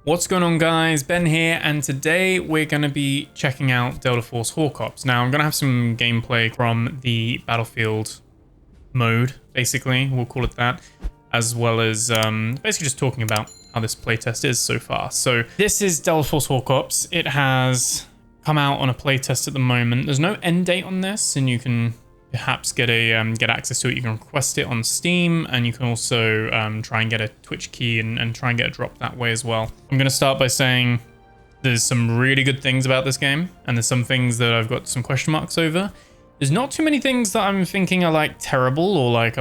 What's going on, guys? Ben here, and today we're going to be checking out Delta Force Hawk Ops. Now, I'm going to have some gameplay from the Battlefield mode, basically, we'll call it that, as well as basically just talking about how this playtest is so far. So this is Delta Force Hawk Ops. It has come out on a playtest at the moment. There's no end date on this, and you can perhaps get access to it. You can request it on Steam, and you can also try and get a Twitch key and try and get a drop that way as well. I'm going to start by saying there's some really good things about this game, and there's some things that I've got some question marks over. There's not too many things that I'm thinking are like terrible or like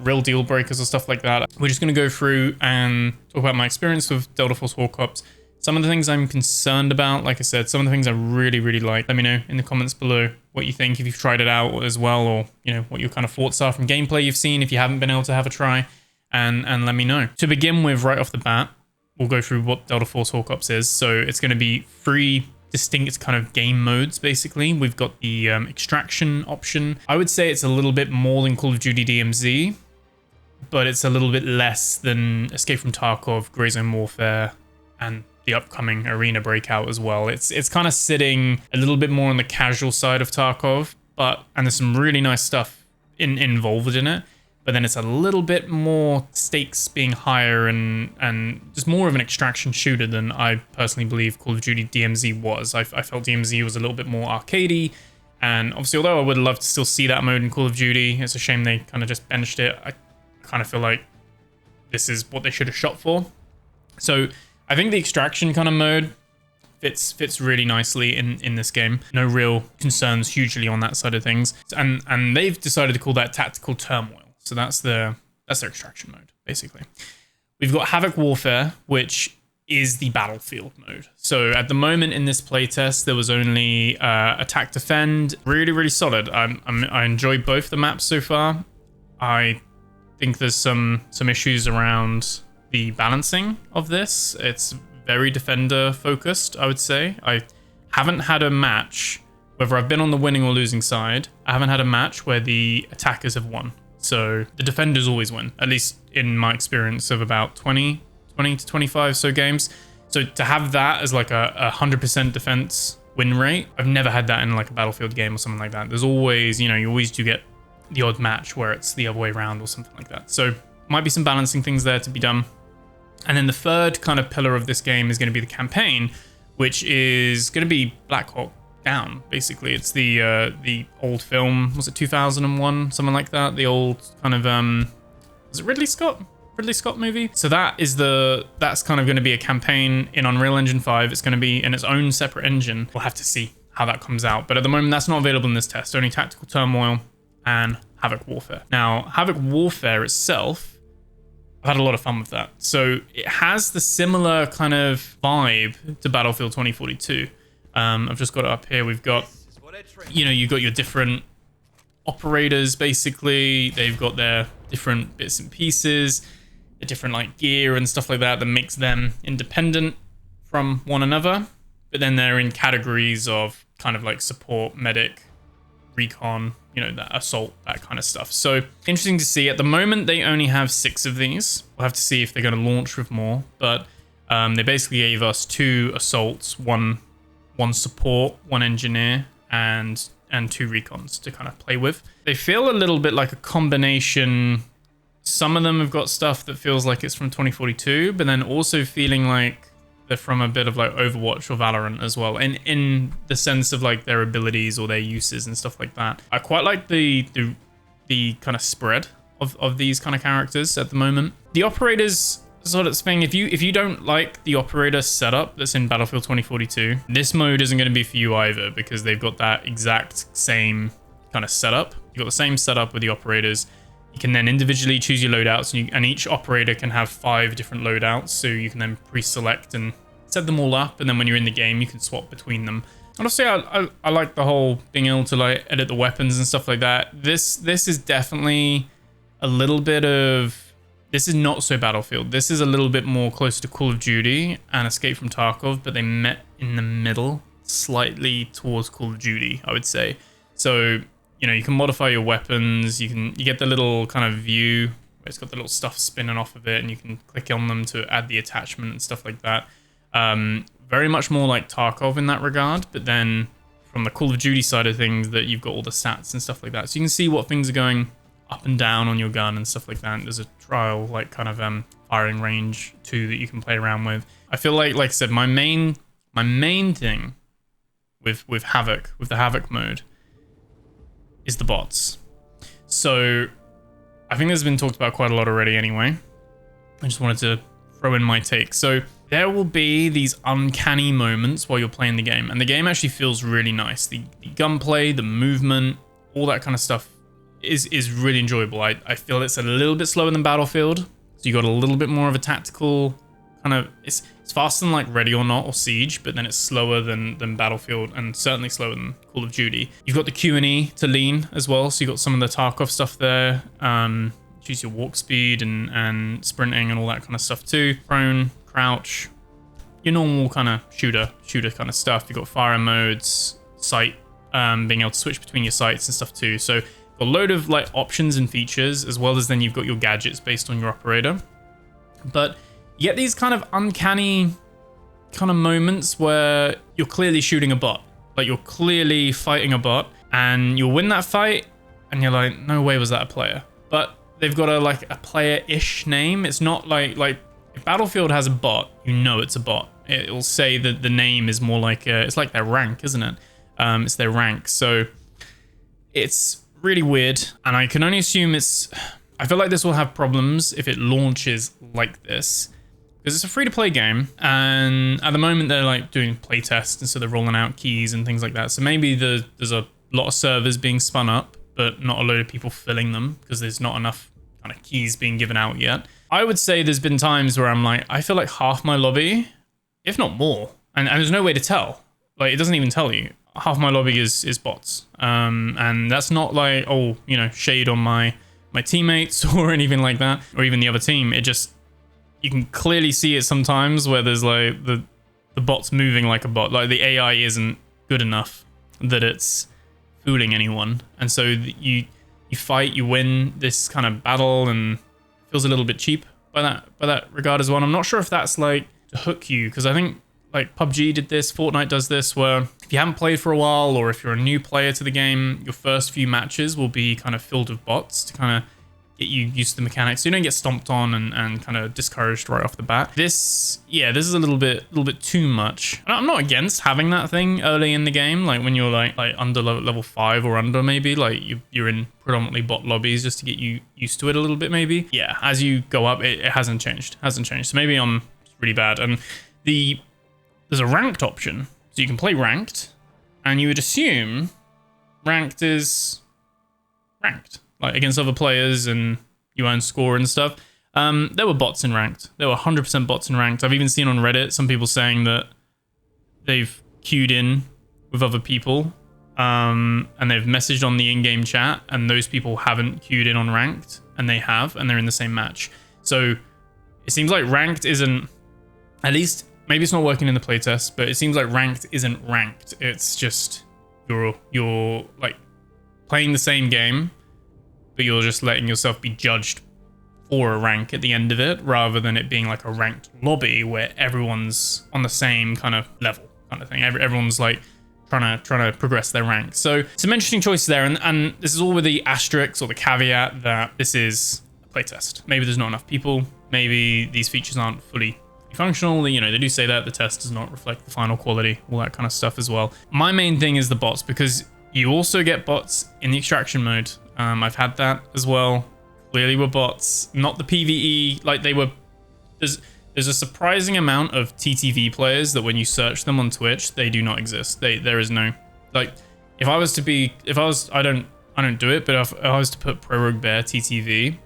real deal breakers or stuff like that. We're just going to go through and talk about my experience with Delta Force Hawk Ops. Some of the things I'm concerned about, like I said, some of the things I really, really like. Let me know in the comments below what you think, if you've tried it out as well, or, you know, what your kind of thoughts are from gameplay you've seen, if you haven't been able to have a try, and let me know. To begin with, right off the bat, we'll go through what Delta Force Hawk Ops is. So it's going to be 3 distinct kind of game modes, basically. We've got the extraction option. I would say it's a little bit more than Call of Duty DMZ, but it's a little bit less than Escape from Tarkov, Grey Zone Warfare, and the upcoming Arena Breakout as well. It's kind of sitting a little bit more on the casual side of Tarkov, and there's some really nice stuff involved in it, but then it's a little bit more stakes being higher and just more of an extraction shooter than I personally believe Call of Duty DMZ was. I felt DMZ was a little bit more arcadey, and obviously, although I would love to still see that mode in Call of Duty, it's a shame they kind of just benched it. I kind of feel like this is what they should have shot for. So I think the extraction kind of mode fits really nicely in this game. No real concerns hugely on that side of things. And they've decided to call that Tactical Turmoil. So that's their extraction mode, basically. We've got Havoc Warfare, which is the Battlefield mode. So at the moment in this playtest, there was only Attack Defend. Really, really solid. I enjoy both the maps so far. I think there's some issues around the balancing of this. It's very defender focused, I would say. I haven't had a match, whether I've been on the winning or losing side, I haven't had a match where the attackers have won. So the defenders always win, at least in my experience of about 20 to 25 so games. So to have that as like a 100% defense win rate, I've never had that in like a Battlefield game or something like that. There's always, you know, you always do get the odd match where it's the other way around or something like that. So might be some balancing things there to be done. And then the third kind of pillar of this game is going to be the campaign, which is going to be Black Hawk Down, basically. It's the old film, was it 2001, something like that? The old kind of, was it Ridley Scott movie? So that's kind of going to be a campaign in Unreal Engine 5. It's going to be in its own separate engine. We'll have to see how that comes out. But at the moment, that's not available in this test. Only Tactical Turmoil and Havoc Warfare. Now, Havoc Warfare itself, I've had a lot of fun with that. So it has the similar kind of vibe to Battlefield 2042. I've just got it up here. We've got, you know, you've got your different operators, basically. They've got their different bits and pieces, the different like gear and stuff like that makes them independent from one another. But then they're in categories of kind of like support, medic, recon, you know, that assault, that kind of stuff. So interesting to see. At the moment, they only have 6 of these. We'll have to see if they're going to launch with more. But they basically gave us 2 assaults, one support, 1 engineer, and 2 recons to kind of play with. They feel a little bit like a combination. Some of them have got stuff that feels like it's from 2042, but then also feeling like they're from a bit of like Overwatch or Valorant as well, in the sense of like their abilities or their uses and stuff like that. I quite like the kind of spread of these kind of characters at the moment. The operators sort of thing, if you don't like the operator setup that's in Battlefield 2042, this mode isn't going to be for you either, because they've got that exact same kind of setup. You've got the same setup with the operators. You can then individually choose your loadouts, and each operator can have 5 different loadouts, so you can then pre-select and set them all up, and then when you're in the game, you can swap between them. And also, I like the whole being able to like edit the weapons and stuff like that. This is definitely a little bit of... This is not so Battlefield. This is a little bit more close to Call of Duty and Escape from Tarkov, but they met in the middle, slightly towards Call of Duty, I would say. So, you know, you can modify your weapons. You get the little kind of view where it's got the little stuff spinning off of it, and you can click on them to add the attachment and stuff like that. Very much more like Tarkov in that regard, but then from the Call of Duty side of things, that you've got all the stats and stuff like that. So you can see what things are going up and down on your gun and stuff like that. There's a trial, like, kind of firing range too that you can play around with. I feel like I said, my main thing with the Havoc mode is the bots. So I think this has been talked about quite a lot already anyway. I just wanted to throw in my take. So there will be these uncanny moments while you're playing the game, and the game actually feels really nice. The gunplay, the movement, all that kind of stuff is really enjoyable. I feel it's a little bit slower than Battlefield, so you got a little bit more of a tactical kind of, it's faster than like Ready or Not or Siege, but then it's slower than Battlefield, and certainly slower than Call of Duty. You've got the Q&E to lean as well, so you've got some of the Tarkov stuff there. Choose your walk speed and sprinting and all that kind of stuff too. Prone, crouch, your normal kind of shooter kind of stuff. You've got fire modes, sight, being able to switch between your sights and stuff too. So a load of like options and features, as well as then you've got your gadgets based on your operator. But you get these kind of uncanny kind of moments where you're clearly shooting a bot. Like, you're clearly fighting a bot, and you'll win that fight, and you're like, no way was that a player. But they've got a player-ish name. It's not like if Battlefield has a bot, you know it's a bot. It'll say that the name is more like it's like their rank, isn't it? It's their rank. So it's really weird, and I can only assume I feel like this will have problems if it launches like this, because it's a free-to-play game, and at the moment they're like doing playtest, and so they're rolling out keys and things like that. So maybe there's a lot of servers being spun up, but not a load of people filling them because there's not enough kind of keys being given out yet. I would say there's been times where I'm like, I feel like half my lobby, if not more, and there's no way to tell. Like, it doesn't even tell you. Half my lobby is bots, and that's not like, oh, you know, shade on my teammates or anything like that, or even the other team. It just, you can clearly see it sometimes where there's like the bot's moving like a bot. Like, the AI isn't good enough that it's fooling anyone, and so you fight, you win this kind of battle, and it feels a little bit cheap by that regard as well. And I'm not sure if that's like to hook you, because I think like PUBG did this, Fortnite does this, where if you haven't played for a while, or if you're a new player to the game, your first few matches will be kind of filled with bots to kind of get you used to the mechanics, so you don't get stomped on and kind of discouraged right off the bat. This is a little bit too much. I'm not against having that thing early in the game, like when you're like under level 5 or under, maybe like you're in predominantly bot lobbies, just to get you used to it a little bit maybe. Yeah, as you go up, it hasn't changed. So maybe I'm really bad. And there's a ranked option, so you can play ranked, and you would assume ranked is ranked, like against other players, and you earn score and stuff. There were bots in ranked. There were 100% bots in ranked. I've even seen on Reddit some people saying that they've queued in with other people, and they've messaged on the in-game chat, and those people haven't queued in on ranked, and they have, and they're in the same match. So it seems like ranked isn't, at least, maybe it's not working in the playtest, but it seems like ranked isn't ranked. It's just you're like playing the same game, but you're just letting yourself be judged for a rank at the end of it, rather than it being like a ranked lobby where everyone's on the same kind of level kind of thing. Everyone's like trying to progress their rank. So some interesting choices there, and this is all with the asterisk or the caveat that this is a playtest. Maybe there's not enough people. Maybe these features aren't fully functional. You know, they do say that the test does not reflect the final quality, all that kind of stuff as well. My main thing is the bots, because you also get bots in the extraction mode. I've had that as well. Clearly were bots, not the PvE. Like, they were, there's a surprising amount of TTV players that when you search them on Twitch, they do not exist. There is no, like, I don't do it, but if I was to put ProRogueBear TTV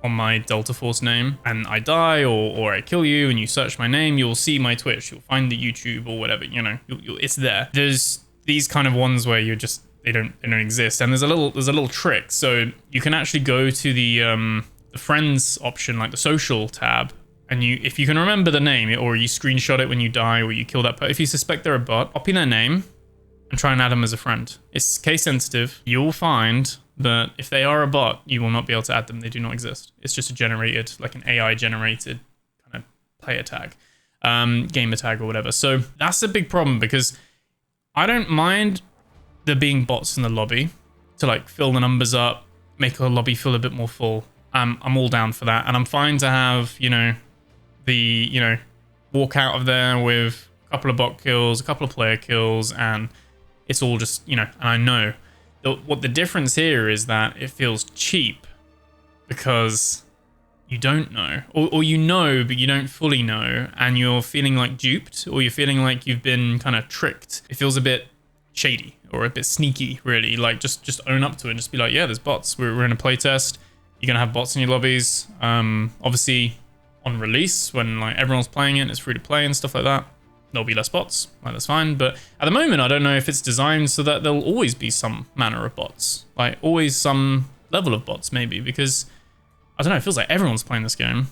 on my Delta Force name, and I die or I kill you and you search my name, you'll see my Twitch, you'll find the YouTube or whatever, you know, it's there. There's these kind of ones where you're just, they don't exist. And there's a little trick. So you can actually go to the friends option, like the social tab, and if you can remember the name, or you screenshot it when you die, or you kill that person, if you suspect they're a bot, copy their name and try and add them as a friend. It's case sensitive. You'll find but if they are a bot, you will not be able to add them. They do not exist. It's just a generated, like an AI generated kind of player tag, gamer tag or whatever. So that's a big problem because I don't mind there being bots in the lobby to like fill the numbers up, make a lobby feel a bit more full. I'm all down for that. And I'm fine to have, walk out of there with a couple of bot kills, a couple of player kills, and it's all just, and I know what the difference here is that it feels cheap because you don't know, or you know, but you don't fully know, and you're feeling like duped, or you're feeling like you've been kind of tricked. It feels a bit shady or a bit sneaky, really. Like just own up to it and just be like, yeah, there's bots. We're in a playtest. You're gonna have bots in your lobbies. Obviously on release, when like everyone's playing it, it's free to play and stuff like that, there'll be less bots. Like, that's fine. But at the moment, I don't know if it's designed so that there'll always be some manner of bots, like always some level of bots, maybe, because I don't know, it feels like everyone's playing this game,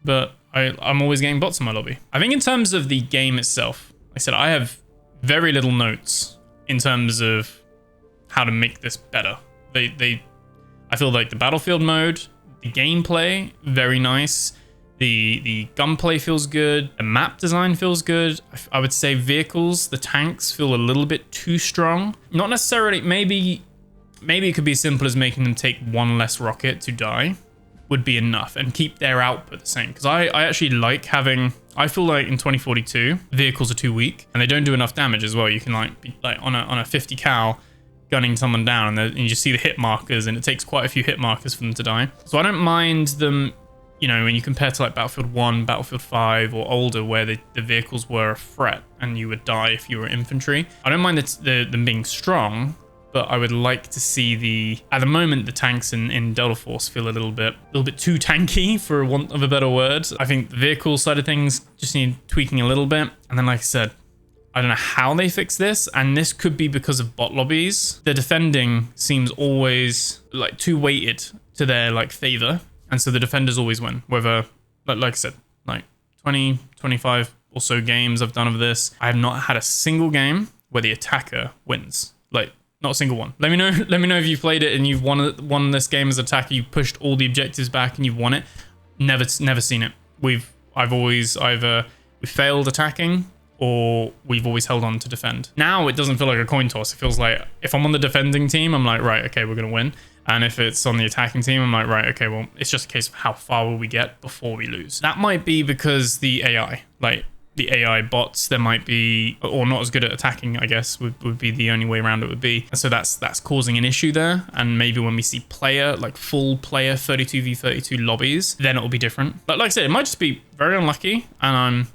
but I'm always getting bots in my lobby. I think in terms of the game itself, like I said, I have very little notes in terms of how to make this better. I feel like the battlefield mode, the gameplay, very nice. The gunplay feels good. The map design feels good. I would say vehicles, the tanks feel a little bit too strong. Not necessarily, maybe it could be as simple as making them take one less rocket to die would be enough and keep their output the same. Because I actually like having, I feel like in 2042, vehicles are too weak and they don't do enough damage as well. You can like be like on a 50 cal gunning someone down and you just see the hit markers, and it takes quite a few hit markers for them to die. So I don't mind them, when you compare to like Battlefield 1, Battlefield 5 or older, where the vehicles were a threat and you would die if you were infantry. I don't mind them being strong, but I would like to see at the moment, the tanks in Delta Force feel a little bit too tanky, for want of a better word. I think the vehicle side of things just need tweaking a little bit. And then, like I said, I don't know how they fix this, and this could be because of bot lobbies. The defending seems always like too weighted to their like favor, and so the defenders always win. Whether, like I said, like 20, 25 or so games I've done of this, I have not had a single game where the attacker wins. Like, not a single one. Let me know if you've played it and you've won this game as attacker. You pushed all the objectives back and you've won it. Never seen it. I've always either we failed attacking, or we've always held on to defend. Now it doesn't feel like a coin toss. It feels like if I'm on the defending team, I'm like, right, okay, we're gonna win. And if it's on the attacking team, I'm like, right, okay, well, it's just a case of how far will we get before we lose. That might be because the AI, like the AI bots, there might be, or not as good at attacking, I guess, would be the only way around it would be. And so that's causing an issue there. And maybe when we see full player 32v32 lobbies, then it'll be different. But like I said, it might just be very unlucky, and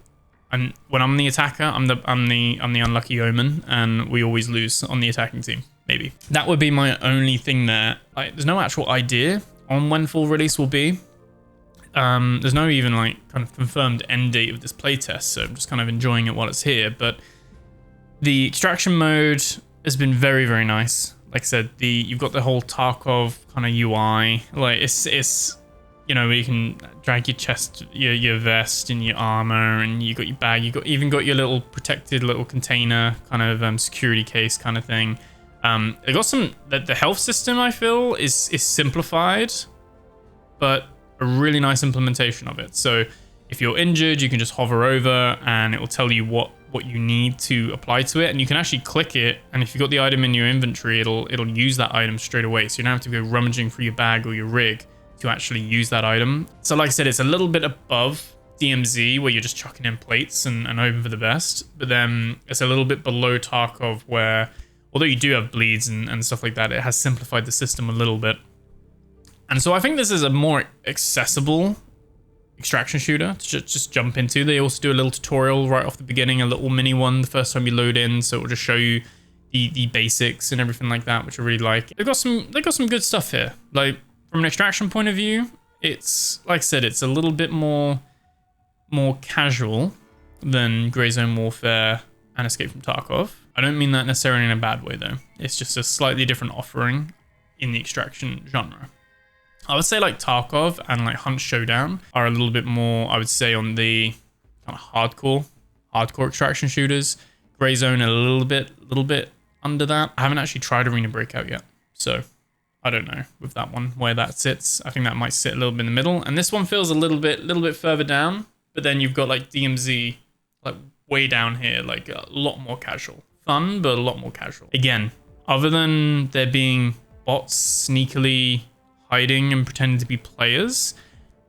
when I'm the attacker, I'm the unlucky omen, and we always lose on the attacking team. Maybe that would be my only thing there. Like, there's no actual idea on when full release will be. There's no even like kind of confirmed end date of this playtest, so I'm just kind of enjoying it while it's here. But the extraction mode has been very, very nice. Like I said, you've got the whole Tarkov kind of UI. Like it's where you can drag your chest, your vest and your armor, and you got your bag. You even got your little protected little container kind of security case kind of thing. They got the health system, I feel, is simplified, but a really nice implementation of it. So if you're injured, you can just hover over and it will tell you what you need to apply to it, and you can actually click it, and if you've got the item in your inventory, it'll use that item straight away, so you don't have to go rummaging through your bag or your rig to actually use that item. So like I said, it's a little bit above DMZ, where you're just chucking in plates and hoping for the best, but then it's a little bit below Tarkov, where although you do have bleeds and stuff like that, it has simplified the system a little bit. And so I think this is a more accessible extraction shooter to just jump into. They also do a little tutorial right off the beginning, a little mini one the first time you load in, so it will just show you the basics and everything like that, which I really like. They got some good stuff here. Like, from an extraction point of view, it's, like I said, it's a little bit more casual than Grey Zone Warfare and Escape from Tarkov. I don't mean that necessarily in a bad way, though. It's just a slightly different offering in the extraction genre. I would say like Tarkov and like Hunt Showdown are a little bit more, I would say, on the kind of hardcore extraction shooters. Grey Zone a little bit under that. I haven't actually tried Arena Breakout yet, so I don't know with that one where that sits. I think that might sit a little bit in the middle. And this one feels a little bit further down. But then you've got like DMZ like way down here, like a lot more casual. Fun, but a lot more casual. Again, other than there being bots sneakily hiding and pretending to be players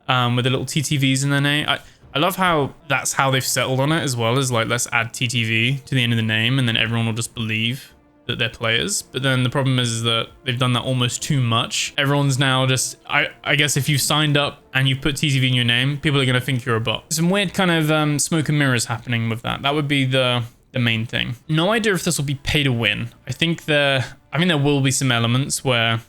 with the little TTVs in their name. I love how that's how they've settled on it as well, as like, let's add TTV to the end of the name and then everyone will just believe that they're players. But then the problem is that they've done that almost too much. Everyone's now just, I guess if you've signed up and you've put TTV in your name, people are going to think you're a bot. Some weird kind of smoke and mirrors happening with that. That would be the main thing. No idea if this will be pay to win. I think there will be some elements where,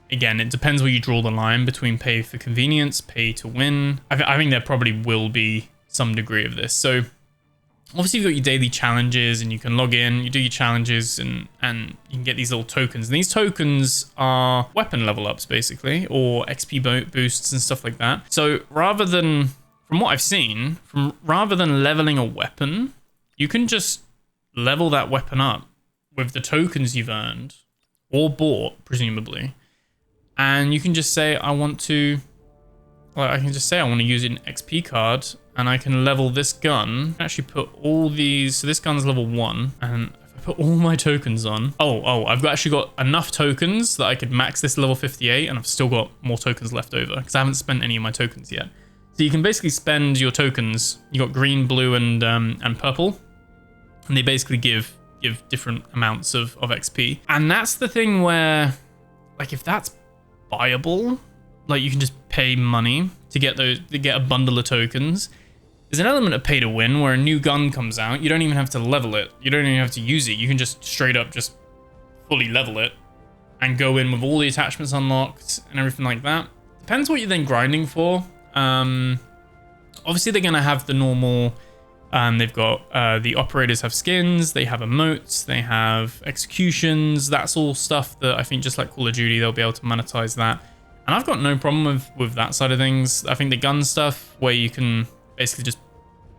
again, it depends where you draw the line between pay for convenience, pay to win. I think there probably will be some degree of this. So obviously you've got your daily challenges and you can log in, you do your challenges and you can get these little tokens. And these tokens are weapon level ups basically, or XP boosts and stuff like that. So rather than, from what I've seen, rather than leveling a weapon, you can just level that weapon up with the tokens you've earned or bought, presumably. And you can just say, I want to use an XP card and I can level this gun. Actually put all these, so this gun's level 1 and if I put all my tokens on, I've actually got enough tokens that I could max this level 58 and I've still got more tokens left over because I haven't spent any of my tokens yet. So you can basically spend your tokens, you got green, blue and purple, and they basically give different amounts of XP. And that's the thing where, like, if that's buyable, like you can just pay money to get a bundle of tokens. There's an element of pay to win where a new gun comes out, you don't even have to level it, you don't even have to use it, you can just straight up just fully level it and go in with all the attachments unlocked and everything like that. Depends what you're then grinding for. Obviously they're gonna have the normal, they've got the operators have skins, they have emotes, they have executions. That's all stuff that I think, just like Call of Duty, they'll be able to monetize that. And I've got no problem with that side of things. I think the gun stuff, where you can basically just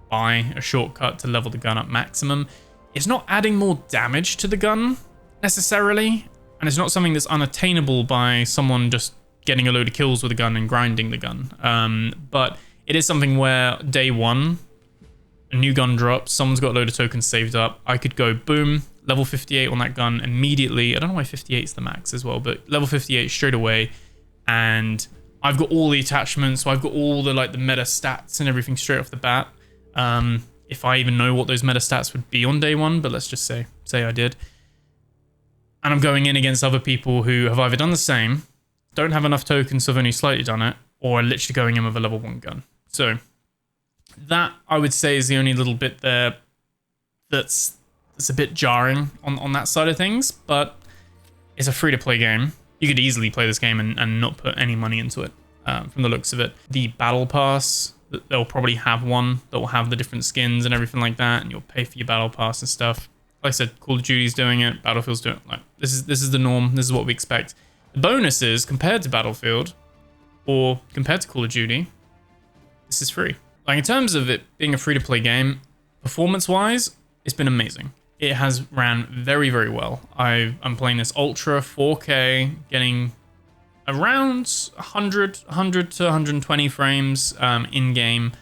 buy a shortcut to level the gun up maximum, it's not adding more damage to the gun necessarily, and it's not something that's unattainable by someone just getting a load of kills with a gun and grinding the gun. But it is something where day one, a new gun drops, someone's got a load of tokens saved up, I could go boom, level 58 on that gun immediately. I don't know why 58 is the max as well, but level 58 straight away. And I've got all the attachments, so I've got all the the meta stats and everything straight off the bat. If I even know what those meta stats would be on day one, but let's just say I did. And I'm going in against other people who have either done the same, don't have enough tokens, so have only slightly done it, or are literally going in with a level 1 gun. So that, I would say, is the only little bit there that's a bit jarring on that side of things, but it's a free-to-play game. You could easily play this game and not put any money into it, from the looks of it. The battle pass, they'll probably have one that will have the different skins and everything like that, and you'll pay for your battle pass and stuff. Like I said, Call of Duty's doing it, Battlefield's doing it. Like, this is the norm, this is what we expect. The bonuses, compared to Battlefield, or compared to Call of Duty, this is free. Like, in terms of it being a free-to-play game, performance-wise, it's been amazing. It has ran very, very well. I'm playing this Ultra 4K, getting around 100 to 120 frames in-game.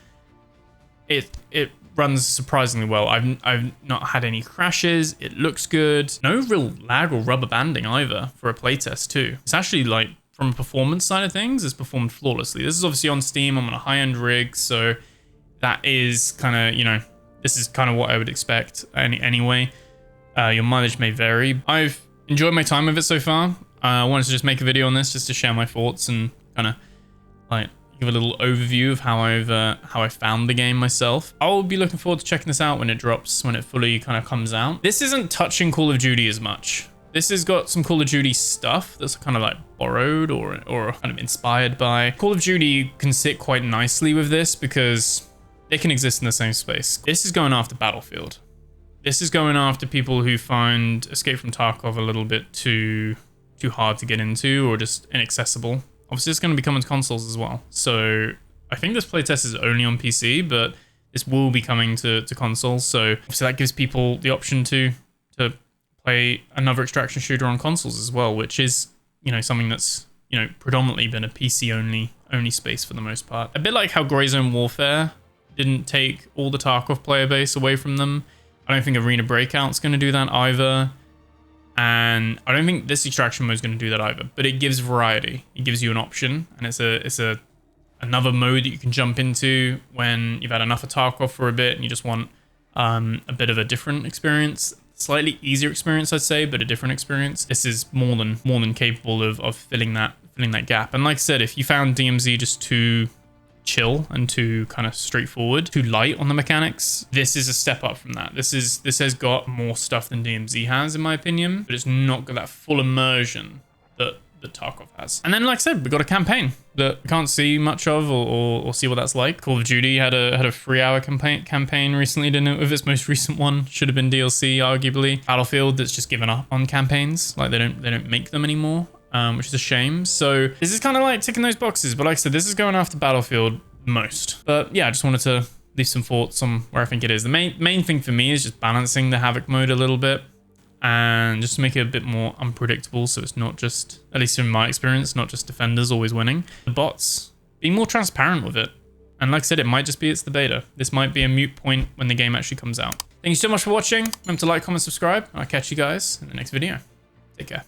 It runs surprisingly well. I've not had any crashes. It looks good. No real lag or rubber banding either for a playtest too. It's actually, like, from a performance side of things, it's performed flawlessly. This is obviously on Steam. I'm on a high-end rig, so that is kind of, you know, this is kind of what I would expect anyway. Your mileage may vary. I've enjoyed my time with it so far. I wanted to just make a video on this just to share my thoughts and kind of like give a little overview of how I found the game myself. I'll be looking forward to checking this out when it drops, when it fully kind of comes out. This isn't touching Call of Duty as much. This has got some Call of Duty stuff that's kind of like borrowed or kind of inspired by. Call of Duty can sit quite nicely with this because they can exist in the same space. This is going after Battlefield. This is going after people who find Escape from Tarkov a little bit too hard to get into or just inaccessible. Obviously, it's going to be coming to consoles as well. So I think this playtest is only on PC, but this will be coming to consoles. So obviously that gives people the option to play another extraction shooter on consoles as well, which is you know, something that's, you know, predominantly been a PC only space for the most part. A bit like how Grey Zone Warfare didn't take all the Tarkov player base away from them. I don't think Arena Breakout's going to do that either. And I don't think this extraction mode is going to do that either, but it gives variety. It gives you an option, and it's another mode that you can jump into when you've had enough of Tarkov for a bit and you just want a bit of a different experience. Slightly easier experience, I'd say, but a different experience. This is more than capable of filling that gap. And like I said, if you found DMZ just too chill and too kind of straightforward, too light on the mechanics, this is a step up from that. This has got more stuff than DMZ has, in my opinion, but it's not got that full immersion that Tarkov has. And then, like I said, we got a campaign that we can't see much of or see what that's like. Call of Duty had a 3-hour campaign recently, didn't it? With its most recent one, should have been DLC, arguably. Battlefield that's just given up on campaigns, like they don't make them anymore. Which is a shame. So this is kind of like ticking those boxes. But like I said, this is going after Battlefield most. But yeah, I just wanted to leave some thoughts on where I think it is. The main thing for me is just balancing the Havoc mode a little bit. And just to make it a bit more unpredictable. So it's not just, at least in my experience, not just defenders always winning. The bots, being more transparent with it. And like I said, it might just be it's the beta. This might be a moot point when the game actually comes out. Thank you so much for watching. Remember to like, comment, subscribe. I'll catch you guys in the next video. Take care.